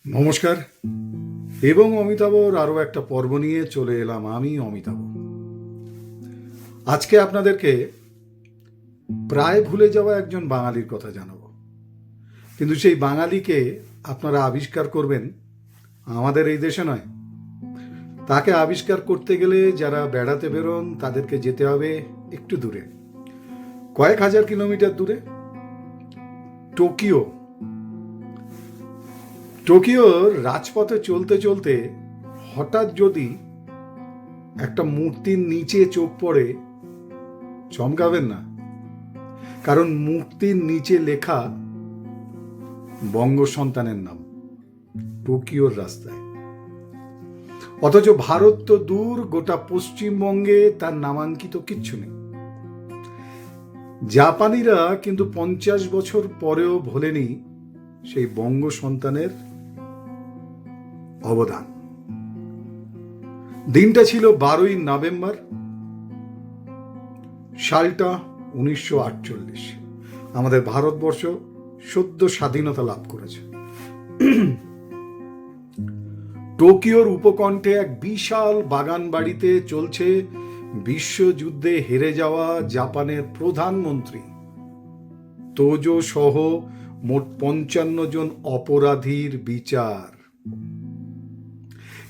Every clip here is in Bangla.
নমস্কার এবং অমিতাভর আরও একটা পর্ব নিয়ে চলে এলাম আমি অমিতাভ। আজকে আপনাদেরকে প্রায় ভুলে যাওয়া একজন বাঙালির কথা জানাবো, কিন্তু সেই বাঙালিকে আপনারা আবিষ্কার করবেন আমাদের এই দেশে নয়। তাকে আবিষ্কার করতে গেলে যারা বেড়াতে বেরোন তাদেরকে যেতে হবে একটু দূরে, কয়েক হাজার কিলোমিটার দূরে, টোকিও। টোকিওর রাজপথে চলতে চলতে হঠাৎ যদি একটা মূর্তির নিচে চোখ পড়ে, চমকাবেন না, কারণ মূর্তির নিচে লেখা বঙ্গ সন্তানের নাম টোকিওর রাস্তায়। অথচ ভারত তো দূর, গোটা পশ্চিমবঙ্গে তার নামাঙ্কিত কিচ্ছু নেই। জাপানিরা কিন্তু 50 বছর পরেও ভোলেনি সেই বঙ্গ সন্তানের অবদান। দিনটা ছিল 12ই নভেম্বর, সালটা 1948। আমাদের ভারতবর্ষ সদ্য স্বাধীনতা লাভ করেছে। টোকিওর উপকণ্ঠে এক বিশাল বাগান বাড়িতে চলছে বিশ্বযুদ্ধে হেরে যাওয়া জাপানের প্রধানমন্ত্রী তোজো সহ মোট 55 জন অপরাধীর বিচার।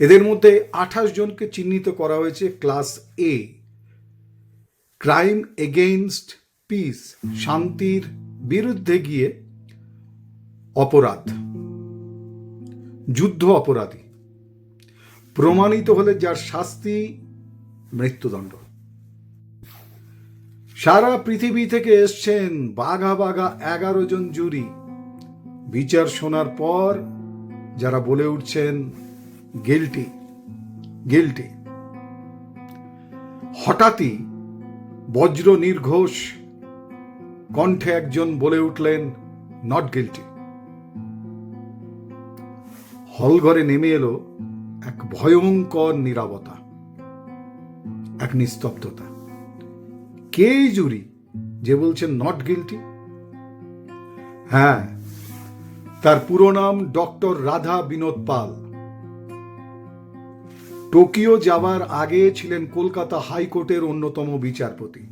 এদের মধ্যে 28 জনকে চিহ্নিত করা হয়েছে ক্লাস এ, ক্রাইম এগেইনস্ট পিস, শান্তির বিরুদ্ধে গিয়ে অপরাধ, যুদ্ধ অপরাধী প্রমাণিত হলে যার শাস্তি মৃত্যুদণ্ড। সারা পৃথিবী থেকে এসছেন বাঘা বাঘা 11 জন জুরি। বিচার শোনার পর যারা বলে উঠছেন গিল্টি গিল্টি, হঠাৎই বজ্র নির্ঘোষ কণ্ঠে একজন বলে উঠলেন নট গিল্টি। হলঘরে নেমে এলো এক ভয়ঙ্কর নীরবতা, এক নিস্তব্ধতা। কে জুরি যে বলছেন নট গিল্টি? হ্যাঁ, তার পুরো নাম ডক্টর রাধা বিনোদ পাল। টোকিও যাবার আগে ছিলেন কলকাতা হাইকোর্টের অন্যতম বিচারপতি।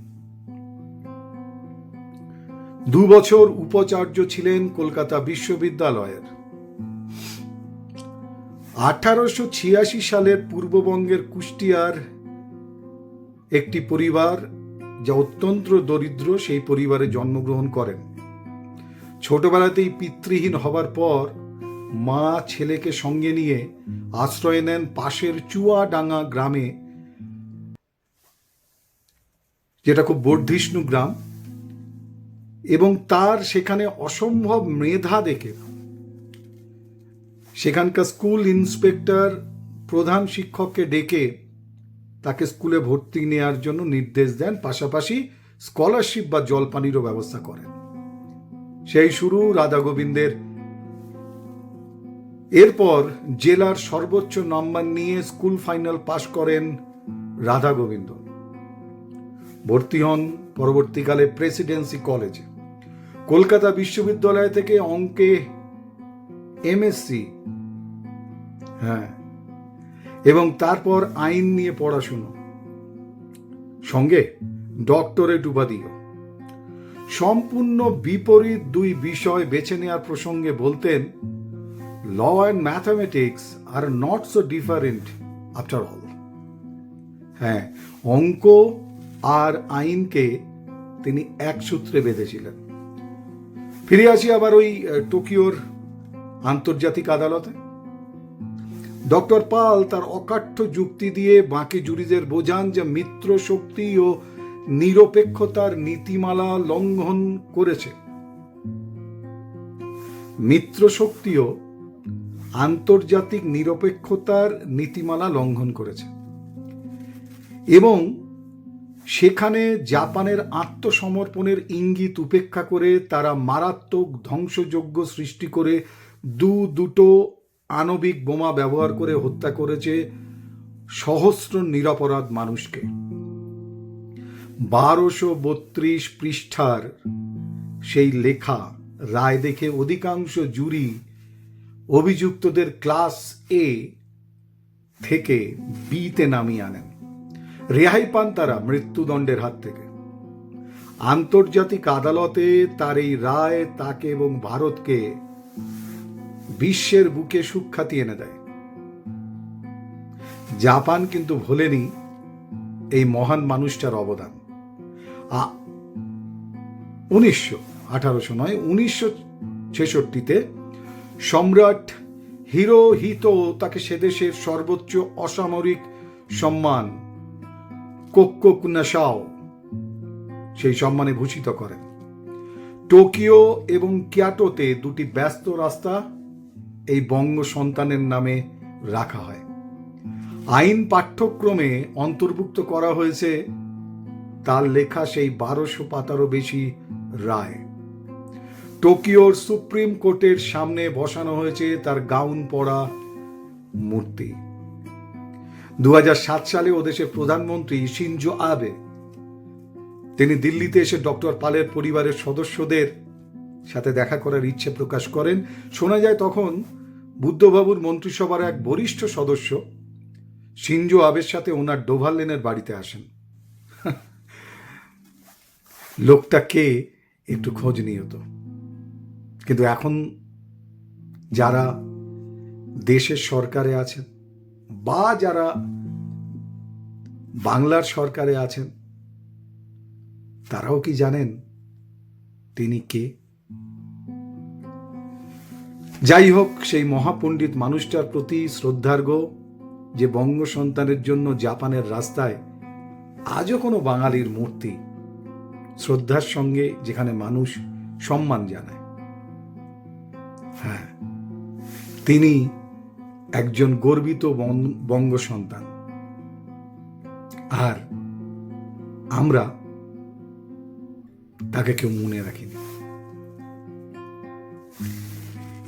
2 বছর উপাচার্য ছিলেন কলকাতা বিশ্ববিদ্যালয়ের। 1886 সালের পূর্ববঙ্গের কুষ্টিয়ার একটি পরিবার, যা অত্যন্ত দরিদ্র, সেই পরিবারে জন্মগ্রহণ করেন। ছোটবেলাতেই পিতৃহীন হবার পর মা ছেলেকে সঙ্গে নিয়ে আশ্রয় নেন পাশের চুয়াডাঙ্গা গ্রামে, যেটা খুব বর্ধিষ্ণু গ্রাম, এবং তার সেখানে অসম্ভব মেধা দেখে সেখানকার স্কুল ইন্সপেক্টর প্রধান শিক্ষককে ডেকে তাকে স্কুলে ভর্তি নেওয়ার জন্য নির্দেশ দেন, পাশাপাশি স্কলারশিপ বা জলপানিরও ব্যবস্থা করেন। সেই শুরু রাধা গোবিন্দের। এরপর জেলার সর্বোচ্চ নম্বর নিয়ে স্কুল ফাইনাল পাশ করেন রাধা গোবিন্দ। ভর্তি হন পরবর্তীকালে প্রেসিডেন্সি কলেজে। কলকাতা বিশ্ববিদ্যালয় থেকে অঙ্কে এমএসসি, হ্যাঁ, এবং তারপর আইন নিয়ে পড়াশুনো, সঙ্গে ডক্টরেট উপাধিও। সম্পূর্ণ বিপরীত 2 বিষয় বেছে নেওয়ার প্রসঙ্গে বলতেন, law and mathematics are not so different after all. হ্যাঁ, অঙ্ক আর আইনকে তিনি এক সূত্রে বেঁধেছিলেন। ফিরে আসি আবার ওই টোকিওর আন্তর্জাতিক আদালতে। ডক্টর পাল তার অকাঠ্য যুক্তি দিয়ে বাকি জুরিদের বোঝান যে মিত্র শক্তি ও নিরপেক্ষতার নীতিমালা লঙ্ঘন করেছে। মিত্র শক্তিও আন্তর্জাতিক নিরপেক্ষতার নীতিমালা লঙ্ঘন করেছে এবং সেখানে জাপানের আত্মসমর্পণের ইঙ্গিত উপেক্ষা করে তারা মারাত্মক ধ্বংসযজ্ঞ সৃষ্টি করে দুটো আণবিক বোমা ব্যবহার করে হত্যা করেছে সহস্র নিরপরাধ মানুষকে। 1232 পৃষ্ঠার সেই লেখা রায় দেখে অধিকাংশ জুরি অভিযুক্তদের ক্লাস এ থেকে বিতে নামিয়ে আনেন। রেহাই পান তারা মৃত্যুদণ্ডের হাত থেকে। আন্তর্জাতিক আদালতে তার এই রায় তাকে এবং ভারতকে বিশ্বের বুকে সুখ্যাতি এনে দেয়। জাপান কিন্তু ভোলেনি এই মহান মানুষটার অবদান। 1966-তে সম্রাট হিরোহিতো তাকে সে দেশের সর্বোচ্চ অসামরিক সম্মান কোক্কোকুনাশাও সেই সম্মানে ভূষিত করেন। টোকিও এবং কিয়োটোতে দুটি ব্যস্ত রাস্তা এই বঙ্গ সন্তানের নামে রাখা হয়। আইন পাঠ্যক্রমে অন্তর্ভুক্ত করা হয়েছে তার লেখা সেই 1200 পাতারও বেশি রায়। টোকিওর সুপ্রিম কোর্টের সামনে বসানো হয়েছে তার গাউন পরা মূর্তি। 2007 সালে ও দেশের প্রধানমন্ত্রী শিনজো আবে তিনি দিল্লিতে এসে ডক্টর পালের পরিবারের সদস্যদের সাথে দেখা করার ইচ্ছে প্রকাশ করেন। শোনা যায় তখন বুদ্ধবাবুর মন্ত্রিসভার এক বরিষ্ঠ সদস্য শিনজো আবের সাথে ওনার ডোভার লেনের বাড়িতে আসেন। লোকটা কে একটু খোঁজ নিয়ে হতো। কিন্তু এখন যারা দেশের সরকারে আছেন বা যারা বাংলার সরকারে আছেন তারাও কি জানেন তিনি কে? যাই হোক, সেই মহাপণ্ডিত মানুষটার প্রতি শ্রদ্ধার্ঘ যে বঙ্গ সন্তানের জন্য জাপানের রাস্তায় আজও কোনো বাঙালির মূর্তি শ্রদ্ধার সঙ্গে যেখানে মানুষ সম্মান জানায়। হ্যাঁ, তিনি একজন গর্বিত বঙ্গ সন্তান। আর আমরা তাকে কেউ মনে রাখিনি।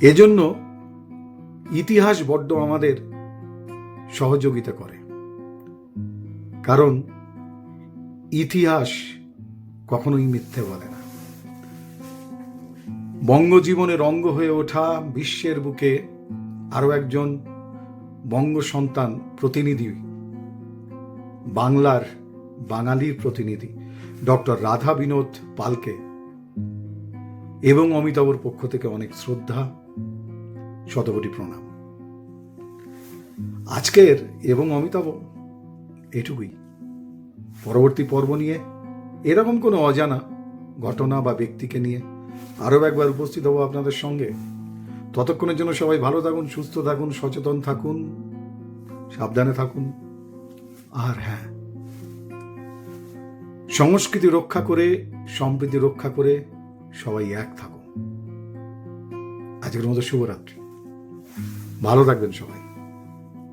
এজন্য ইতিহাস বড্ড আমাদের সহযোগিতা করে, কারণ ইতিহাস কখনোই মিথ্যে বলে না। বঙ্গজীবনের অঙ্গ হয়ে ওঠা বিশ্বের বুকে আরো একজন বঙ্গ সন্তান প্রতিনিধি, বাঙালির প্রতিনিধি ডক্টর রাধা বিনোদ পালকে এবং অমিতাভর পক্ষ থেকে অনেক শ্রদ্ধা, শতকোটি প্রণাম। আজকের এবং অমিতাভ এটুকুই। পরবর্তী পর্ব নিয়ে এরকম কোনো অজানা ঘটনা বা ব্যক্তিকে নিয়ে আরও একবার উপস্থিত হব আপনাদের সঙ্গে। ততক্ষণের জন্য সবাই ভালো থাকুন, সুস্থ থাকুন, সচেতন থাকুন, সাবধানে থাকুন। আর হ্যাঁ, সংস্কৃতি রক্ষা করে, সম্প্রীতি রক্ষা করে সবাই এক থাকুন। আজকের মতো শুভরাত্রি। ভালো থাকবেন সবাই।